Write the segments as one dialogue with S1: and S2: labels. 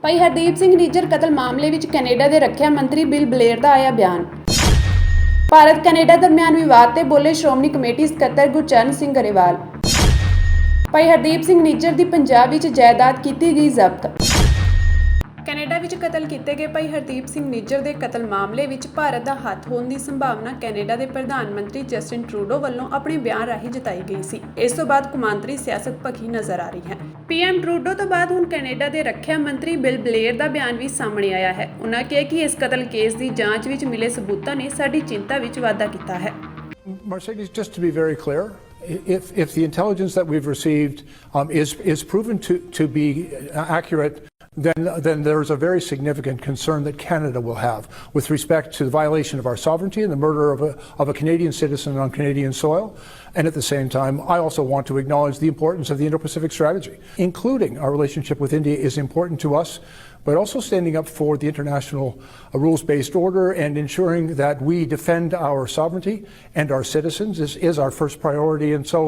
S1: ਭਾਈ ਹਰਦੀਪ ਸਿੰਘ ਨਿੱਜਰ ਕਤਲ ਮਾਮਲੇ ਵਿੱਚ ਕੈਨੇਡਾ ਦੇ ਰੱਖਿਆ ਮੰਤਰੀ ਬਿਲ ਬਲੇਅਰ ਦਾ ਆਇਆ ਬਿਆਨ। ਭਾਰਤ ਕੈਨੇਡਾ ਦਰਮਿਆਨ ਵਿਵਾਦ ਤੇ ਬੋਲੇ ਸ਼੍ਰੋਮਣੀ ਕਮੇਟੀ ਸਕੱਤਰ ਗੁਰਚਰਨ ਸਿੰਘ ਗਰੇਵਾਲ। ਭਾਈ ਹਰਦੀਪ ਸਿੰਘ ਨਿੱਜਰ ਦੀ ਪੰਜਾਬ ਵਿੱਚ ਜਾਇਦਾਦ ਕੀਤੀ ਗਈ ਜ਼ਬਤ। ਕੈਨੇਡਾ ਵਿੱਚ ਕਤਲ ਕੀਤੇ ਗਏ ਭਾਈ ਹਰਦੀਪ ਸਿੰਘ ਨਿੱਜਰ ਦੇ ਕਤਲ ਮਾਮਲੇ ਵਿੱਚ ਭਾਰਤ ਦਾ ਹੱਥ ਹੋਣ ਦੀ ਸੰਭਾਵਨਾ ਕੈਨੇਡਾ ਦੇ ਪ੍ਰਧਾਨ ਮੰਤਰੀ ਜਸਟਿਨ ਟਰੂਡੋ ਵੱਲੋਂ ਆਪਣੇ ਬਿਆਨ ਰਾਹੀਂ ਜਤਾਈ ਗਈ ਸੀ। ਇਸ ਤੋਂ ਬਾਅਦ ਕੌਮਾਂਤਰੀ ਸਿਆਸਤ ਭਖੀ ਨਜ਼ਰ ਆ ਰਹੀ ਹੈ। ਪੀਐਮ ਟਰੂਡੋ ਤੋਂ ਬਾਅਦ ਹੁਣ ਕੈਨੇਡਾ ਦੇ ਰੱਖਿਆ ਮੰਤਰੀ ਬਿਲ ਬਲੇਅਰ ਦਾ ਬਿਆਨ ਵੀ ਸਾਹਮਣੇ ਆਇਆ ਹੈ। ਉਹਨਾਂ ਕਿਹਾ ਕਿ ਇਸ ਕਤਲ ਕੇਸ ਦੀ ਜਾਂਚ ਵਿੱਚ ਮਿਲੇ ਸਬੂਤਾਂ ਨੇ ਸਾਡੀ ਚਿੰਤਾ ਵਿੱਚ ਵਾਧਾ ਕੀਤਾ ਹੈ।
S2: Mercedes, just to be very clear, if the intelligence that we've received is proven to be accurate, then there is a very significant concern that Canada will have with respect to the violation of our sovereignty and the murder of a Canadian citizen on Canadian soil. And at the same time, I also want to acknowledge the importance of the Indo-Pacific strategy, including our relationship with India is important to us, but also standing up for the international rules-based order and ensuring that we defend our sovereignty and our citizens is our first priority. And so,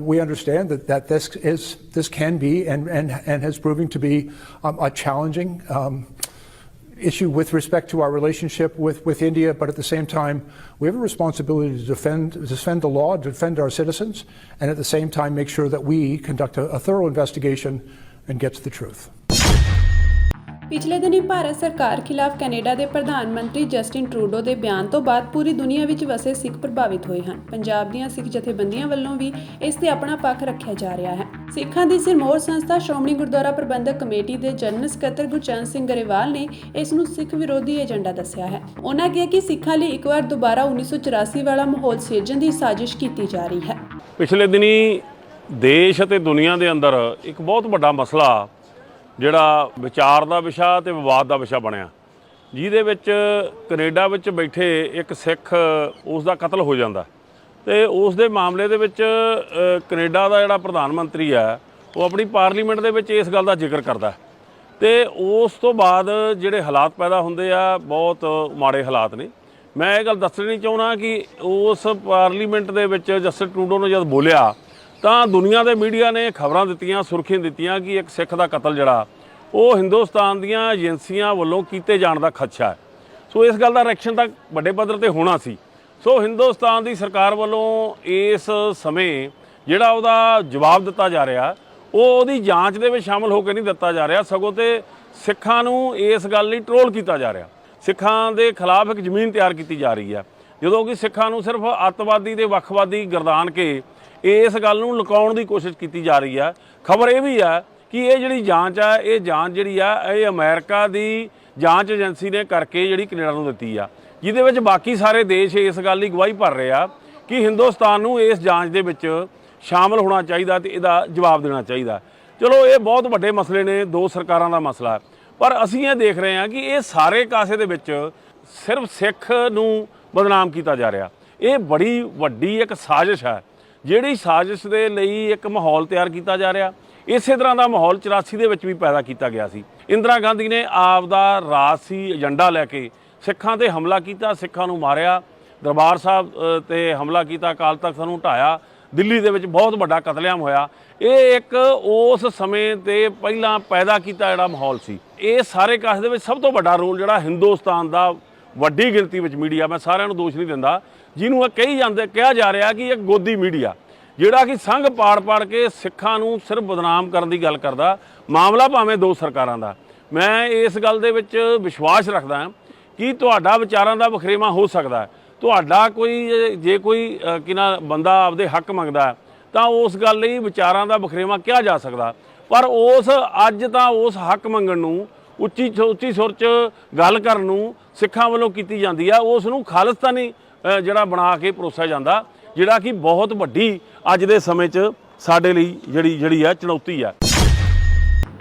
S2: we understand that this can be and has proven to be a challenging issue with respect to our relationship with India, but at the same time, we have a responsibility to defend the law, defend our citizens, and at the same time make sure that we conduct a thorough investigation and get to the truth.
S1: ਪਿਛਲੇ ਦਿਨੀ ਭਾਰਤ ਸਰਕਾਰ ਖਿਲਾਫ Canada ਦੇ ਪ੍ਰਧਾਨ ਮੰਤਰੀ Justin Trudeau ਦੇ ਬਿਆਨ ਤੋਂ ਬਾਅਦ ਪੂਰੀ ਦੁਨੀਆ ਵਿੱਚ ਵਸੇ ਸਿੱਖ ਪ੍ਰਭਾਵਿਤ ਹੋਏ ਹਨ। ਪੰਜਾਬ ਦੀਆਂ ਸਿੱਖ ਜਥੇਬੰਦੀਆਂ ਵੱਲੋਂ ਵੀ ਇਸ ਤੇ ਆਪਣਾ ਪੱਖ ਰੱਖਿਆ ਜਾ ਰਿਹਾ ਹੈ। ਸਿੱਖਾਂ ਦੀ ਸਿਰਮੌਰ ਸੰਸਥਾ ਸ਼੍ਰੋਮਣੀ ਗੁਰਦੁਆਰਾ ਪ੍ਰਬੰਧਕ ਕਮੇਟੀ ਦੇ ਜਨਰਲ ਸਕੱਤਰ ਗੁਰਚਰਨ ਸਿੰਘ ਗਰੇਵਾਲ ਨੇ ਇਸ ਨੂੰ ਸਿੱਖ ਵਿਰੋਧੀ ਏਜੰਡਾ ਦੱਸਿਆ ਹੈ। ਉਹਨਾਂ ਕਿਹਾ ਕਿ ਸਿੱਖਾਂ ਲਈ ਇੱਕ ਵਾਰ ਦੁਬਾਰਾ 1984 ਵਾਲਾ ਮਾਹੌਲ ਸਿਰਜਣ ਦੀ ਸਾਜ਼ਿਸ਼ ਕੀਤੀ ਜਾ ਰਹੀ ਹੈ।
S3: ਪਿਛਲੇ ਦਿਨੀ ਦੇਸ਼ ਅਤੇ ਦੁਨੀਆ ਦੇ ਅੰਦਰ ਇੱਕ ਬਹੁਤ ਵੱਡਾ ਮਸਲਾ ਜਿਹੜਾ ਵਿਚਾਰ ਦਾ ਵਿਸ਼ਾ ਤੇ ਵਿਵਾਦ ਦਾ ਵਿਸ਼ਾ ਬਣਿਆ, ਜਿਹਦੇ ਵਿੱਚ ਕੈਨੇਡਾ ਵਿੱਚ ਬੈਠੇ ਇੱਕ ਸਿੱਖ ਉਸ ਦਾ ਕਤਲ ਹੋ ਜਾਂਦਾ ਤੇ ਉਸ ਦੇ ਮਾਮਲੇ ਦੇ ਵਿੱਚ ਕੈਨੇਡਾ ਦਾ ਜਿਹੜਾ ਪ੍ਰਧਾਨ ਮੰਤਰੀ ਹੈ ਉਹ ਆਪਣੀ ਪਾਰਲੀਮੈਂਟ ਦੇ ਵਿੱਚ ਇਸ ਗੱਲ ਦਾ ਜ਼ਿਕਰ ਕਰਦਾ ਤੇ ਉਸ ਤੋਂ ਬਾਅਦ ਜਿਹੜੇ ਹਾਲਾਤ ਪੈਦਾ ਹੁੰਦੇ ਆ ਬਹੁਤ ਮਾੜੇ ਹਾਲਾਤ ਨੇ। ਮੈਂ ਇਹ ਗੱਲ ਦੱਸਣੀ ਚਾਹੁੰਦਾ ਕਿ ਉਸ ਪਾਰਲੀਮੈਂਟ ਦੇ ਵਿੱਚ ਜਸਟਿਨ ਟਰੂਡੋ ਨੇ ਜਦ ਬੋਲਿਆ ਤਾਂ ਦੁਨੀਆ ਦੇ ਮੀਡੀਆ ਨੇ ਖਬਰਾਂ ਦਿੱਤੀਆਂ, ਸੁਰਖੀਆਂ ਦਿੱਤੀਆਂ ਕਿ ਇੱਕ ਸਿੱਖ ਦਾ ਕਤਲ ਜਿਹੜਾ ਉਹ ਹਿੰਦੁਸਤਾਨ ਦੀਆਂ ਏਜੰਸੀਆਂ ਵੱਲੋਂ ਕੀਤੇ ਜਾਣ ਦਾ ਖਦਸ਼ਾ ਹੈ। ਸੋ ਇਸ ਗੱਲ ਦਾ ਰਿਐਕਸ਼ਨ ਤਾਂ ਵੱਡੇ ਪੱਧਰ ਤੇ ਹੋਣਾ ਸੀ। ਸੋ ਹਿੰਦੁਸਤਾਨ ਦੀ ਸਰਕਾਰ ਵੱਲੋਂ ਇਸ ਸਮੇਂ ਜਿਹੜਾ ਉਹਦਾ ਜਵਾਬ ਦਿੱਤਾ ਜਾ ਰਿਹਾ ਉਹ ਉਹਦੀ ਜਾਂਚ ਦੇ ਵਿੱਚ ਸ਼ਾਮਲ ਹੋ ਕੇ ਨਹੀਂ ਦਿੱਤਾ ਜਾ ਰਿਹਾ, ਸਗੋਂ ਤੇ ਸਿੱਖਾਂ ਨੂੰ ਇਸ ਗੱਲ ਲਈ ਟਰੋਲ ਕੀਤਾ ਜਾ ਰਿਹਾ। ਸਿੱਖਾਂ ਦੇ ਖਿਲਾਫ ਇੱਕ ਜ਼ਮੀਨ ਤਿਆਰ ਕੀਤੀ ਜਾ ਰਹੀ ਹੈ, ਜਦੋਂ ਕਿ ਸਿੱਖਾਂ ਨੂੰ ਸਿਰਫ ਅੱਤਵਾਦੀ ਤੇ ਵੱਖਵਾਦੀ ਗਰਦਾਨ ਕੇ ਇਸ ਗੱਲ ਨੂੰ ਲੁਕਾਉਣ ਦੀ ਕੋਸ਼ਿਸ਼ ਕੀਤੀ ਜਾ ਰਹੀ ਹੈ। ਖਬਰ ਇਹ ਵੀ ਹੈ ਕਿ ਇਹ ਜਿਹੜੀ ਜਾਂਚ ਆ ਇਹ ਜਾਂਚ ਜਿਹੜੀ ਆ ਇਹ ਅਮਰੀਕਾ ਦੀ ਜਾਂਚ ਏਜੰਸੀ ਨੇ ਕਰਕੇ ਜਿਹੜੀ ਕੈਨੇਡਾ ਨੂੰ ਦਿੱਤੀ ਆ, ਜਿਹਦੇ ਵਿੱਚ ਬਾਕੀ ਸਾਰੇ ਦੇਸ਼ ਇਸ ਗੱਲ ਦੀ ਗਵਾਹੀ ਭਰ ਰਹੇ ਆ ਕਿ ਹਿੰਦੁਸਤਾਨ ਨੂੰ ਇਸ ਜਾਂਚ ਦੇ ਵਿੱਚ ਸ਼ਾਮਲ ਹੋਣਾ ਚਾਹੀਦਾ ਤੇ ਇਹਦਾ ਜਵਾਬ ਦੇਣਾ ਚਾਹੀਦਾ। ਚਲੋ ਇਹ ਬਹੁਤ ਵੱਡੇ ਮਸਲੇ ਨੇ, ਦੋ ਸਰਕਾਰਾਂ ਦਾ ਮਸਲਾ, ਪਰ ਅਸੀਂ ਇਹ ਦੇਖ ਰਹੇ ਹਾਂ ਕਿ ਇਹ ਸਾਰੇ ਕਾਸੇ ਦੇ ਵਿੱਚ ਸਿਰਫ ਸਿੱਖ ਨੂੰ ਬਦਨਾਮ ਕੀਤਾ ਜਾ ਰਿਹਾ। ਇਹ ਬੜੀ ਵੱਡੀ ਇੱਕ ਸਾਜ਼ਿਸ਼ ਹੈ, ਜਿਹੜੀ ਸਾਜ਼ਿਸ਼ ਦੇ ਲਈ ਇੱਕ ਮਾਹੌਲ ਤਿਆਰ ਕੀਤਾ ਜਾ ਰਿਹਾ। ਇਸੇ ਤਰ੍ਹਾਂ ਦਾ ਮਾਹੌਲ 84 ਦੇ ਵਿੱਚ ਵੀ ਪੈਦਾ ਕੀਤਾ ਗਿਆ ਸੀ। ਇੰਦਰਾ ਗਾਂਧੀ ਨੇ ਆਪ ਦਾ ਰਾਜਸੀ ਏਜੰਡਾ ਲੈ ਕੇ ਸਿੱਖਾਂ 'ਤੇ ਹਮਲਾ ਕੀਤਾ, ਸਿੱਖਾਂ ਨੂੰ ਮਾਰਿਆ, ਦਰਬਾਰ ਸਾਹਿਬ 'ਤੇ ਹਮਲਾ ਕੀਤਾ, ਅਕਾਲ ਤਖ਼ਤ ਨੂੰ ਢਾਇਆ, ਦਿੱਲੀ ਦੇ ਵਿੱਚ ਬਹੁਤ ਵੱਡਾ ਕਤਲੇਆਮ ਹੋਇਆ। ਇਹ ਇੱਕ ਉਸ ਸਮੇਂ 'ਤੇ ਪਹਿਲਾਂ ਪੈਦਾ ਕੀਤਾ ਜਿਹੜਾ ਮਾਹੌਲ ਸੀ। ਇਹ ਸਾਰੇ ਕਾਸੇ ਦੇ ਵਿੱਚ ਸਭ ਤੋਂ ਵੱਡਾ ਰੋਲ ਜਿਹੜਾ ਹਿੰਦੁਸਤਾਨ ਦਾ ਵੱਡੀ ਗਿਣਤੀ ਵਿੱਚ ਮੀਡੀਆ, ਮੈਂ ਸਾਰਿਆਂ ਨੂੰ ਦੋਸ਼ ਨਹੀਂ ਦਿੰਦਾ, ਜਿਹਨੂੰ ਇਹ ਕਿਹਾ ਜਾ ਰਿਹਾ ਕਿ ਇੱਕ ਗੋਦੀ ਮੀਡੀਆ ਜਿਹੜਾ ਕਿ ਸੰਘ ਪਾੜ ਕੇ ਸਿੱਖਾਂ ਨੂੰ ਸਿਰਫ ਬਦਨਾਮ ਕਰਨ ਦੀ ਗੱਲ ਕਰਦਾ। ਮਾਮਲਾ ਭਾਵੇਂ ਦੋ ਸਰਕਾਰਾਂ ਦਾ, ਮੈਂ ਇਸ ਗੱਲ ਦੇ ਵਿੱਚ ਵਿਸ਼ਵਾਸ ਰੱਖਦਾ ਕਿ ਤੁਹਾਡਾ ਵਿਚਾਰਾਂ ਦਾ ਵਖਰੇਵਾਂ ਹੋ ਸਕਦਾ। ਤੁਹਾਡਾ ਜੇ ਕੋਈ ਬੰਦਾ ਆਪਦੇ ਹੱਕ ਮੰਗਦਾ ਤਾਂ ਉਸ ਗੱਲ ਲਈ ਵਿਚਾਰਾਂ ਦਾ ਵਖਰੇਵਾਂ ਕਿਹਾ ਜਾ ਸਕਦਾ, ਪਰ ਅੱਜ ਤਾਂ ਉਸ ਹੱਕ ਮੰਗਣ ਨੂੰ ਉੱਚੀ ਸੁਰ 'ਚ ਗੱਲ ਕਰਨ ਨੂੰ ਸਿੱਖਾਂ ਵੱਲੋਂ ਕੀਤੀ ਜਾਂਦੀ ਆ, ਉਸ ਨੂੰ ਖਾਲਿਸਤਾਨੀ ਜਿਹੜਾ ਬਣਾ ਕੇ ਪਰੋਸਿਆ ਜਾਂਦਾ, ਜਿਹੜਾ ਕਿ ਬਹੁਤ ਵੱਡੀ ਅੱਜ ਦੇ ਸਮੇਂ 'ਚ ਸਾਡੇ ਲਈ ਜਿਹੜੀ ਆ ਚੁਣੌਤੀ ਆ।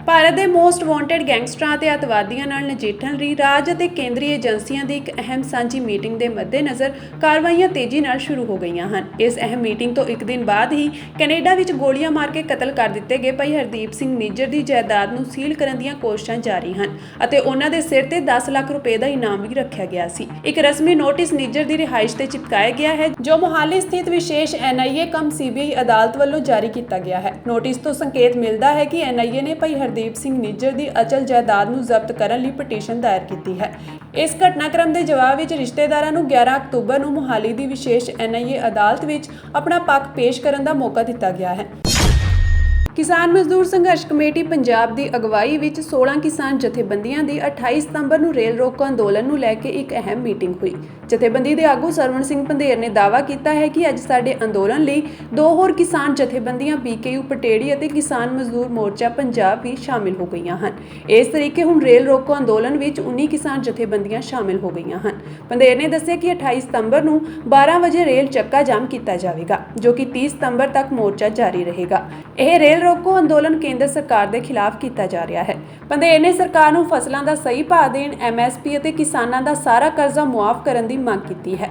S1: ਭਾਰਤ ਦੇ ਮੋਸਟ ਵਾਂਟਡ ਗੈਂਗਸਟਰਾਂ ਅਤੇ ਅੱਤਵਾਦੀਆਂ ਨਾਲ ਨਜਿੱਠਣ ਲਈ ਰਾਜ ਅਤੇ ਕੇਂਦਰੀ ਏਜੰਸੀਆਂ ਦੀ ਇੱਕ ਅਹਿਮ ਸਾਂਝੀ ਮੀਟਿੰਗ ਦੇ ਮੱਦੇਨਜ਼ਰ ਕਾਰਵਾਈਆਂ ਤੇਜ਼ੀ ਨਾਲ ਸ਼ੁਰੂ ਹੋ ਗਈਆਂ ਹਨ। ਇਸ ਅਹਿਮ ਮੀਟਿੰਗ ਤੋਂ ਇੱਕ ਦਿਨ ਬਾਅਦ ਹੀ ਕੈਨੇਡਾ ਵਿੱਚ ਗੋਲੀਆਂ ਮਾਰ ਕੇ ਕਤਲ ਕਰ ਦਿੱਤੇ ਗਏ ਭਾਈ ਹਰਦੀਪ ਸਿੰਘ ਨਿੱਜਰ ਦੀ ਜਾਇਦਾਦ ਨੂੰ ਸੀਲ ਕਰਨ ਦੀਆਂ ਕੋਸ਼ਿਸ਼ਾਂ ਜਾਰੀ ਹਨ ਅਤੇ ਉਹਨਾਂ ਦੇ ਸਿਰ ਤੇ 10 ਲੱਖ ਰੁਪਏ ਦਾ ਇਨਾਮ ਵੀ ਰੱਖਿਆ ਗਿਆ ਸੀ। ਇੱਕ ਰਸਮੀ ਨੋਟਿਸ ਨਿੱਜਰ ਦੀ ਰਿਹਾਇਸ਼ ਤੇ ਚਿਪਕਾਇਆ ਗਿਆ ਹੈ, ਜੋ ਮੋਹਾਲੀ ਸਥਿਤ ਵਿਸ਼ੇਸ਼ NIA ਕਮ CBI ਅਦਾਲਤ ਵੱਲੋਂ ਜਾਰੀ ਕੀਤਾ ਗਿਆ ਹੈ। ਨੋਟਿਸ ਤੋਂ ਸੰਕੇਤ ਮਿਲਦਾ ਹੈ ਕਿ NIA ਨੇ ਭਾਈ ਹਰਦੀਪ ਸਿੰਘ ਨਿੱਜਰ ਦੀ ਅਚਲ ਜਾਇਦਾਦ ਨੂੰ ਜ਼ਬਤ ਕਰਨ ਲਈ ਪਟੀਸ਼ਨ ਦਾਇਰ ਕੀਤੀ ਹੈ। ਇਸ ਘਟਨਾਕ੍ਰਮ ਦੇ ਜਵਾਬ ਵਿੱਚ ਰਿਸ਼ਤੇਦਾਰਾਂ ਨੂੰ 11 ਅਕਤੂਬਰ ਨੂੰ ਮੁਹਾਲੀ ਦੀ ਵਿਸ਼ੇਸ਼ NIA ਅਦਾਲਤ ਵਿੱਚ ਆਪਣਾ ਪੱਖ ਪੇਸ਼ ਕਰਨ ਦਾ ਮੌਕਾ ਦਿੱਤਾ ਗਿਆ ਹੈ। ਕਿਸਾਨ ਮਜ਼ਦੂਰ ਸੰਘਰਸ਼ ਕਮੇਟੀ ਪੰਜਾਬ ਦੀ ਅਗਵਾਈ ਵਿੱਚ 16 ਕਿਸਾਨ ਜਥੇਬੰਦੀਆਂ ਦੀ 28 ਸਤੰਬਰ ਨੂੰ ਰੇਲ ਰੋਕੋ ਅੰਦੋਲਨ ਨੂੰ ਲੈ ਕੇ ਇੱਕ ਅਹਿਮ ਮੀਟਿੰਗ ਹੋਈ। ਜਥੇਬੰਦੀ ਦੇ ਆਗੂ ਸਰਵਣ ਸਿੰਘ ਪੰਧੇਰ ਨੇ ਦਾਅਵਾ ਕੀਤਾ ਹੈ ਕਿ ਅੱਜ ਸਾਡੇ ਅੰਦੋਲਨ ਲਈ 2 ਹੋਰ ਕਿਸਾਨ ਜਥੇਬੰਦੀਆਂ BKU ਪਟੇੜੀ ਅਤੇ ਕਿਸਾਨ ਮਜ਼ਦੂਰ ਮੋਰਚਾ ਪੰਜਾਬ ਵੀ ਸ਼ਾਮਿਲ ਹੋ ਗਈਆਂ ਹਨ। ਇਸ ਤਰੀਕੇ ਹੁਣ ਰੇਲ ਰੋਕੋ ਅੰਦੋਲਨ ਵਿੱਚ 19 ਕਿਸਾਨ ਜਥੇਬੰਦੀਆਂ ਸ਼ਾਮਿਲ ਹੋ ਗਈਆਂ ਹਨ। ਪੰਧੇਰ ਨੇ ਦੱਸਿਆ ਕਿ 28 ਸਤੰਬਰ ਨੂੰ 12 ਵਜੇ ਰੇਲ ਚੱਕਾ ਜਾਮ ਕੀਤਾ ਜਾਵੇਗਾ, ਜੋ ਕਿ 30 ਸਤੰਬਰ ਤੱਕ ਮੋਰਚਾ ਜਾਰੀ ਰਹੇਗਾ। ਇਹ ਰੇਲ ਰੋਕੋ ਅੰਦੋਲਨ ਕੇਂਦਰ ਸਰਕਾਰ ਦੇ ਖਿਲਾਫ ਕੀਤਾ ਜਾ ਰਿਹਾ ਹੈ। ਪੰਧੇਰ ਨੇ ਸਰਕਾਰ ਨੂੰ ਫਸਲਾਂ ਦਾ ਸਹੀ ਭਾਅ ਦੇਣ, MSP ਅਤੇ ਕਿਸਾਨਾਂ ਦਾ ਸਾਰਾ ਕਰਜ਼ਾ ਮੁਆਫ ਕਰਨ ਦੀ ਮੰਗ ਕੀਤੀ ਹੈ।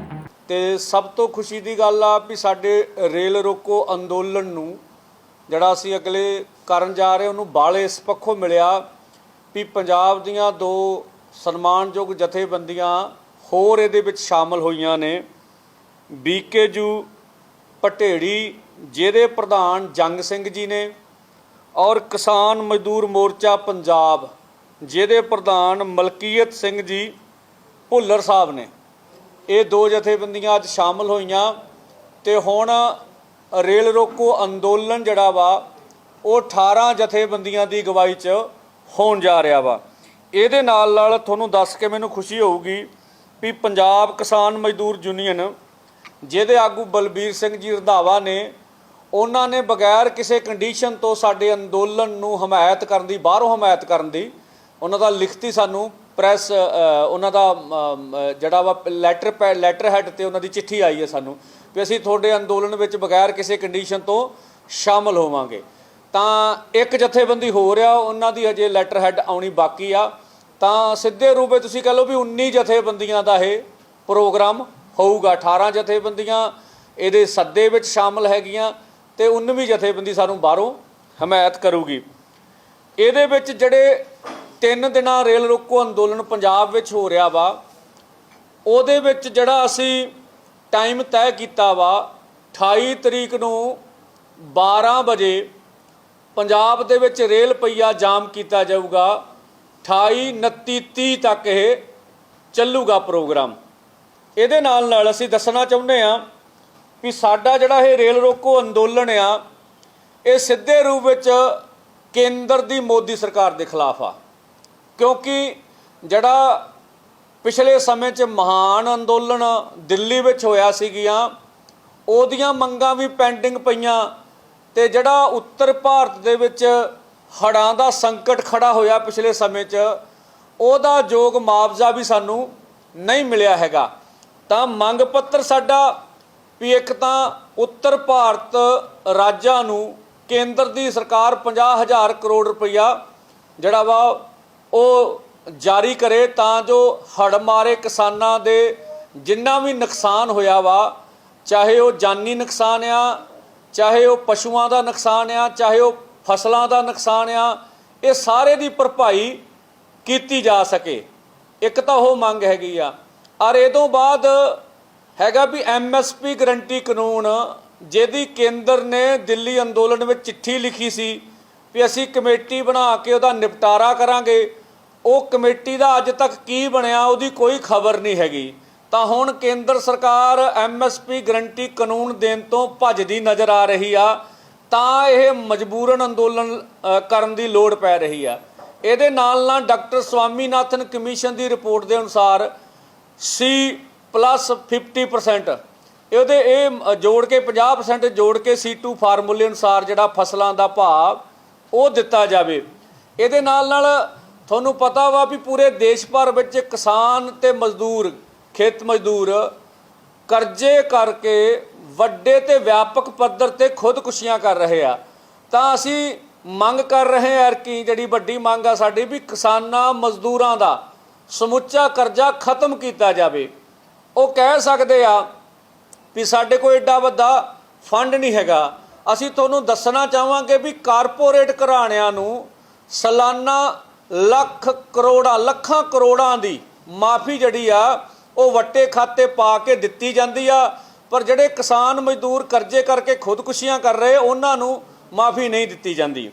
S4: ਤੇ ਸਭ ਤੋਂ ਖੁਸ਼ੀ ਦੀ ਗੱਲ ਆ ਵੀ ਸਾਡੇ ਰੇਲ ਰੋਕੋ ਅੰਦੋਲਨ ਨੂੰ ਜਿਹੜਾ ਅਸੀਂ ਅਗਲੇ ਕਰਨ ਜਾ ਰਹੇ ਉਹਨੂੰ ਬਾਲੇ ਇਸ ਪੱਖੋਂ ਮਿਲਿਆ ਵੀ ਪੰਜਾਬ ਦੀਆਂ 2 ਸਨਮਾਨਯੋਗ ਜਥੇਬੰਦੀਆਂ ਹੋਰ ਇਹਦੇ ਵਿੱਚ ਸ਼ਾਮਲ ਹੋਈਆਂ ਨੇ। BKU ਪਟੇੜੀ ਜਿਹਦੇ ਪ੍ਰਧਾਨ ਜੰਗ ਸਿੰਘ ਜੀ ਨੇ ਔਰ ਕਿਸਾਨ ਮਜ਼ਦੂਰ ਮੋਰਚਾ ਪੰਜਾਬ ਜਿਹਦੇ ਪ੍ਰਧਾਨ ਮਲਕੀਅਤ ਸਿੰਘ ਜੀ ਭੁੱਲਰ ਸਾਹਿਬ ਨੇ। ਇਹ 2 ਜਥੇਬੰਦੀਆਂ ਅੱਜ ਸ਼ਾਮਲ ਹੋਈਆਂ ਤੇ ਹੁਣ ਰੇਲ ਰੋਕੋ ਅੰਦੋਲਨ ਜਿਹੜਾ ਵਾ ਉਹ 18 ਜਥੇਬੰਦੀਆਂ ਦੀ ਅਗਵਾਈ 'ਚ ਹੋਣ ਜਾ ਰਿਹਾ ਵਾ। ਇਹਦੇ ਨਾਲ ਤੁਹਾਨੂੰ ਦੱਸ ਕੇ ਮੈਨੂੰ ਖੁਸ਼ੀ ਹੋਊਗੀ ਵੀ ਪੰਜਾਬ ਕਿਸਾਨ ਮਜ਼ਦੂਰ ਯੂਨੀਅਨ ਜਿਹਦੇ ਆਗੂ ਬਲਬੀਰ ਸਿੰਘ ਜੀ ਰੰਧਾਵਾ ਨੇ, ਉਹਨਾਂ ਨੇ ਬਗੈਰ ਕਿਸੇ ਕੰਡੀਸ਼ਨ ਤੋਂ ਸਾਡੇ ਅੰਦੋਲਨ ਨੂੰ ਹਮਾਇਤ ਕਰਨ ਦੀ, ਬਾਹਰੋਂ ਹਮਾਇਤ ਕਰਨ ਦੀ, ਉਹਨਾਂ ਦਾ ਲਿਖਤੀ ਸਾਨੂੰ ਪ੍ਰੈਸ ਉਹਨਾਂ ਦਾ ਜਿਹੜਾ ਵਾ ਲੈਟਰ ਹੈਡ ਤੇ ਉਹਨਾਂ ਦੀ ਚਿੱਠੀ ਆਈ ਹੈ ਸਾਨੂੰ ਵੀ ਅਸੀਂ ਤੁਹਾਡੇ ਅੰਦੋਲਨ ਵਿੱਚ ਬਗੈਰ ਕਿਸੇ ਕੰਡੀਸ਼ਨ ਤੋਂ ਸ਼ਾਮਲ ਹੋਵਾਂਗੇ। ਤਾਂ ਇੱਕ ਜਥੇਬੰਦੀ ਹੋ ਰਿਹਾ, ਉਹਨਾਂ ਦੀ ਹਜੇ ਲੈਟਰ ਹੈਡ ਆਉਣੀ ਬਾਕੀ ਆ। ਤਾਂ ਸਿੱਧੇ ਰੂਪ ਵਿੱਚ ਤੁਸੀਂ ਕਹ ਲਓ ਵੀ 19 ਜਥੇਬੰਦੀਆਂ ਦਾ ਇਹ ਪ੍ਰੋਗਰਾਮ ਹੋਊਗਾ। 18 ਜਥੇਬੰਦੀਆਂ ਇਹਦੇ ਸੱਦੇ ਵਿੱਚ ਸ਼ਾਮਲ ਹੈਗੀਆਂ ਤੇ 19ਵੀਂ ਜਥੇਬੰਦੀ ਸਾਨੂੰ ਬਾਹਰੋਂ ਹਮਾਇਤ ਕਰੂਗੀ। ਇਹਦੇ ਵਿੱਚ ਜਿਹੜੇ 3 ਦਿਨਾਂ ਰੇਲ ਰੋਕੋ ਅੰਦੋਲਨ ਪੰਜਾਬ ਵਿੱਚ ਹੋ ਰਿਹਾ ਵਾ, ਉਹਦੇ ਵਿੱਚ ਜਿਹੜਾ ਅਸੀਂ ਟਾਈਮ ਤੈਅ ਕੀਤਾ ਵਾ 28 ਤਰੀਕ ਨੂੰ 12 ਵਜੇ ਪੰਜਾਬ ਦੇ ਵਿੱਚ ਰੇਲ ਪਹੀਆ ਜਾਮ ਕੀਤਾ ਜਾਊਗਾ। 28, 29, 30 ਤੱਕ ਇਹ ਚੱਲੂਗਾ ਪ੍ਰੋਗਰਾਮ। ਇਹਦੇ ਨਾਲ ਅਸੀਂ ਦੱਸਣਾ ਚਾਹੁੰਦੇ ਹਾਂ ਵੀ ਸਾਡਾ ਜਿਹੜਾ ਇਹ ਰੇਲ ਰੋਕੋ ਅੰਦੋਲਨ ਆ, ਇਹ ਸਿੱਧੇ ਰੂਪ ਵਿੱਚ ਕੇਂਦਰ ਦੀ ਮੋਦੀ ਸਰਕਾਰ ਦੇ ਖਿਲਾਫ ਆ। ਕਿਉਂਕਿ ਜਿਹੜਾ ਪਿਛਲੇ ਸਮੇਂ 'ਚ ਮਹਾਨ ਅੰਦੋਲਨ ਦਿੱਲੀ ਵਿੱਚ ਹੋਇਆ ਸੀਗੀਆਂ, ਉਹਦੀਆਂ ਮੰਗਾਂ ਵੀ ਪੈਂਡਿੰਗ ਪਈਆਂ ਤੇ ਜਿਹੜਾ ਉੱਤਰ ਭਾਰਤ ਦੇ ਵਿੱਚ ਹੜ੍ਹਾਂ ਦਾ ਸੰਕਟ ਖੜਾ ਹੋਇਆ ਪਿਛਲੇ ਸਮੇਂ 'ਚ, ਉਹਦਾ ਯੋਗ ਮੁਆਵਜ਼ਾ ਵੀ ਸਾਨੂੰ ਨਹੀਂ ਮਿਲਿਆ ਹੈਗਾ। ਤਾਂ ਮੰਗ ਪੱਤਰ ਸਾਡਾ ਵੀ ਇੱਕ ਤਾਂ ਉੱਤਰ ਭਾਰਤ ਰਾਜਾਂ ਨੂੰ ਕੇਂਦਰ ਦੀ ਸਰਕਾਰ 50,000 ਕਰੋੜ ਰੁਪਈਆ ਜਿਹੜਾ ਵਾ ਉਹ ਜਾਰੀ ਕਰੇ, ਤਾਂ ਜੋ ਹੜ੍ਹ ਮਾਰੇ ਕਿਸਾਨਾਂ ਦੇ ਜਿੰਨਾ ਵੀ ਨੁਕਸਾਨ ਹੋਇਆ ਵਾ, ਚਾਹੇ ਉਹ ਜਾਨੀ ਨੁਕਸਾਨ ਆ, ਚਾਹੇ ਉਹ ਪਸ਼ੂਆਂ ਦਾ ਨੁਕਸਾਨ ਆ, ਚਾਹੇ ਉਹ ਫਸਲਾਂ ਦਾ ਨੁਕਸਾਨ ਆ, ਇਹ ਸਾਰੇ ਦੀ ਭਰਪਾਈ ਕੀਤੀ ਜਾ ਸਕੇ। ਇੱਕ ਤਾਂ ਉਹ ਮੰਗ ਹੈਗੀ ਆ। ਔਰ ਇਹ ਤੋਂ ਬਾਅਦ ਹੈਗਾ ਵੀ MSP ਗਰੰਟੀ ਕਾਨੂੰਨ, ਜਿਹਦੀ ਕੇਂਦਰ ਨੇ ਦਿੱਲੀ ਅੰਦੋਲਨ ਵਿੱਚ ਚਿੱਠੀ ਲਿਖੀ ਸੀ ਵੀ ਅਸੀਂ ਕਮੇਟੀ ਬਣਾ ਕੇ ਉਹਦਾ ਨਿਪਟਾਰਾ ਕਰਾਂਗੇ। ਉਹ ਕਮੇਟੀ ਦਾ ਅੱਜ ਤੱਕ ਕੀ ਬਣਿਆ ਉਹਦੀ ਕੋਈ ਖਬਰ ਨਹੀਂ ਹੈਗੀ। ਤਾਂ ਹੁਣ ਕੇਂਦਰ ਸਰਕਾਰ MSP ਗਰੰਟੀ ਕਾਨੂੰਨ ਦੇਣ ਤੋਂ ਭੱਜਦੀ ਨਜ਼ਰ ਆ ਰਹੀ ਆ, ਤਾਂ ਇਹ ਮਜਬੂਰਨ ਅੰਦੋਲਨ ਕਰਨ ਦੀ ਲੋੜ ਪੈ ਰਹੀ ਆ। ਇਹਦੇ ਨਾਲ ਡਾਕਟਰ ਸਵਾਮੀਨਾਥਨ ਕਮਿਸ਼ਨ ਦੀ ਰਿਪੋਰਟ ਦੇ ਅਨੁਸਾਰ C+50% ਇਹ ਜੋੜ ਕੇ 50% ਜੋੜ ਕੇ C2 ਫਾਰਮੂਲੇ ਅਨੁਸਾਰ ਜਿਹੜਾ ਫਸਲਾਂ ਦਾ ਭਾਅ ਉਹ ਦਿੱਤਾ ਜਾਵੇ। ਇਹਦੇ ਨਾਲ ਤੁਹਾਨੂੰ ਪਤਾ ਵਾ ਵੀ ਪੂਰੇ ਦੇਸ਼ ਭਰ ਵਿੱਚ ਕਿਸਾਨ ਤੇ ਮਜ਼ਦੂਰ, ਖੇਤ ਮਜ਼ਦੂਰ ਕਰਜ਼ੇ ਕਰਕੇ ਵੱਡੇ ਤੇ ਵਿਆਪਕ ਪੱਧਰ ਤੇ ਖੁਦਕੁਸ਼ੀਆਂ ਕਰ ਰਹੇ ਆ। ਤਾਂ ਅਸੀਂ ਮੰਗ ਕਰ ਰਹੇ ਹਾਂ ਕਿ ਜਿਹੜੀ ਵੱਡੀ ਮੰਗ ਆ ਸਾਡੀ ਵੀ ਕਿਸਾਨਾਂ ਮਜ਼ਦੂਰਾਂ ਦਾ ਸਮੁੱਚਾ ਕਰਜ਼ਾ ਖਤਮ ਕੀਤਾ ਜਾਵੇ। ਉਹ ਕਹਿ ਸਕਦੇ ਆ ਵੀ ਸਾਡੇ ਕੋਲ ਏਡਾ ਵੱਡਾ ਫੰਡ ਨਹੀਂ ਹੈਗਾ। ਅਸੀਂ ਤੁਹਾਨੂੰ ਦੱਸਣਾ ਚਾਹਾਂਗੇ ਵੀ ਕਾਰਪੋਰੇਟ ਘਰਾਣਿਆਂ ਨੂੰ ਸਾਲਾਨਾ ਲੱਖਾਂ ਕਰੋੜਾਂ ਦੀ ਮਾਫੀ ਜਿਹੜੀ ਆ ਉਹ ਵੱਟੇ ਖਾਤੇ ਪਾ ਕੇ ਦਿੱਤੀ ਜਾਂਦੀ ਆ, ਪਰ ਜਿਹੜੇ ਕਿਸਾਨ ਮਜ਼ਦੂਰ ਕਰਜ਼ੇ ਕਰਕੇ ਖੁਦਕੁਸ਼ੀਆਂ ਕਰ ਰਹੇ ਉਹਨਾਂ ਨੂੰ ਮਾਫੀ ਨਹੀਂ ਦਿੱਤੀ ਜਾਂਦੀ।